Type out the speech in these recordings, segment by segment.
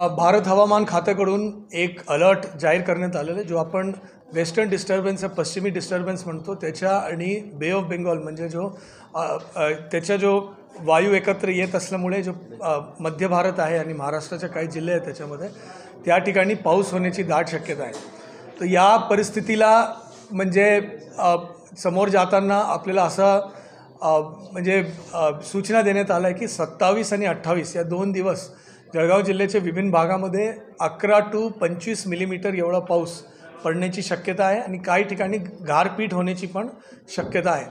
भारत हवामान खात्याकडून एक अलर्ट जाहीर करण्यात आलेला आहे, जो आपण वेस्टर्न डिस्टर्बन्स पश्चिमी डिस्टर्बन्स म्हणतो त्याच्या आणि बे ऑफ बेंगॉल म्हणजे त्याच्या जो वायू एकत्र येत असल्यामुळे जो मध्य भारत आहे आणि महाराष्ट्राचे काही जिल्हे आहेत त्याच्यामध्ये त्या ठिकाणी पाऊस होण्याची दाट शक्यता आहे. तर या परिस्थितीला म्हणजे समोर जाताना आपल्याला सूचना देण्यात आल्या आहे की 27 आणि 28 या 2 दिवस जळगाव जिल्ह्याच्या विभिन्न भागामध्ये 11 to 25 मिलीमीटर एवढा पाऊस पडण्याची शक्यता आहे आणि काही ठिकाणी गारपीट होण्याची पण शक्यता आहे.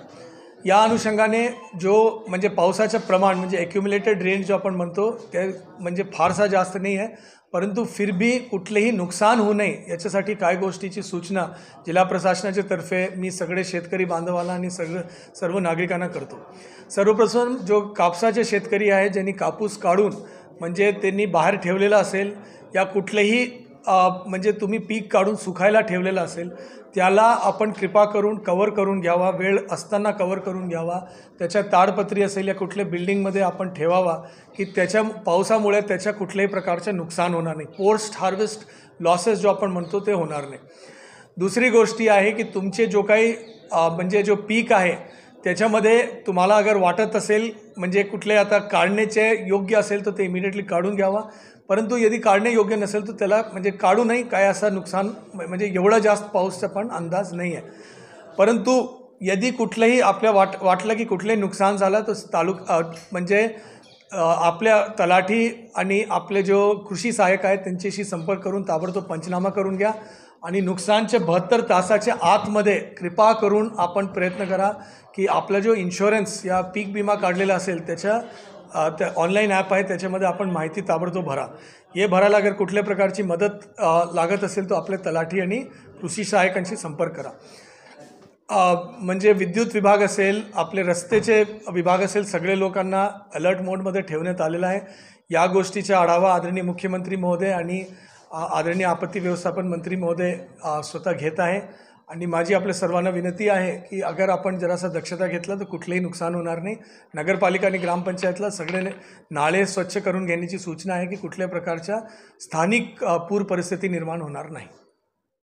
या अनुषंगाने जो म्हणजे पावसाचं प्रमाण म्हणजे ॲक्युम्युलेटेड रेन जो आपण म्हणतो ते म्हणजे फारसा जास्त नाही आहे, परंतु फिर भी कुठलेही नुकसान होऊ नये याच्यासाठी काय गोष्टीची सूचना जिल्हा प्रशासनाच्या तर्फे मी सगळे शेतकरी बांधवांना आणि सर्व नागरिकांना करतो. सर्वप्रथम जो कापसाचे शेतकरी आहे ज्यांनी कापूस काढून म्हणजे त्यांनी बाहेर ठेवलेला असेल या कुठलेही म्हणजे तुम्ही पीक काढून सुकायला ठेवलेलं असेल त्याला आपण कृपा करून कवर करून घ्यावा, वेळ असताना कवर करून घ्यावा. त्याच्या ताडपत्री असेल या कुठल्या बिल्डिंगमध्ये आपण ठेवावा की त्याच्या पावसामुळे त्याच्या कुठल्याही प्रकारचे नुकसान होणार नाही, पोस्ट हार्वेस्ट लॉसेस जो आपण म्हणतो ते होणार नाही. दुसरी गोष्टी आहे की तुमचे जो काही म्हणजे जो पीक आहे त्याच्यामध्ये तुम्हाला अगर वाटत असेल म्हणजे कुठले आता काढण्याचे योग्य असेल तर ते इमिडिएटली काढून घ्यावा, परंतु यदि काढणे योग्य नसेल तर त्याला म्हणजे काढू नाही. काय असं नुकसान म्हणजे एवढा जास्त पाऊसचा पण अंदाज नाही आहे. परंतु यदि कुठलंही आपल्या वाटलं की कुठलंही नुकसान झालं तर म्हणजे आपल्या तलाठी आणि आपले जो कृषी सहाय्यक आहेत त्यांच्याशी संपर्क करून ताबडतोब पंचनामा करून घ्या आणि नुकसानचे 72 तासाच्या आतमध्ये कृपा करून आपण प्रयत्न करा की आपला जो इन्शुरन्स या पीक विमा काढलेला असेल त्याच्या ऑनलाईन ॲप आहे त्याच्यामध्ये आपण माहिती ताबडतोब भरा. हे भरायला अगर कुठल्या प्रकारची मदत लागत असेल तर आपले तलाठी आणि कृषी सहाय्यकांशी संपर्क करा. म्हणजे विद्युत विभाग असेल, आपले रस्त्याचे विभाग असेल, सगळे लोकांना अलर्ट मोडमध्ये ठेवण्यात आलेला आहे. या गोष्टीचा आढावा आदरणीय मुख्यमंत्री महोदय आणि आदरणीय आपत्ती व्यवस्थापन मंत्री महोदय स्वतः घेत आहे आणि माझी आपल्या सर्वांना विनंती आहे की अगर आपण जरासा दक्षता घेतलं तर कुठलेही नुकसान होणार नाही. नगरपालिका आणि ग्रामपंचायतला सगळे नाळे स्वच्छ करून घेण्याची सूचना आहे की कुठल्या प्रकारच्या स्थानिक पूर परिस्थिती निर्माण होणार नाही.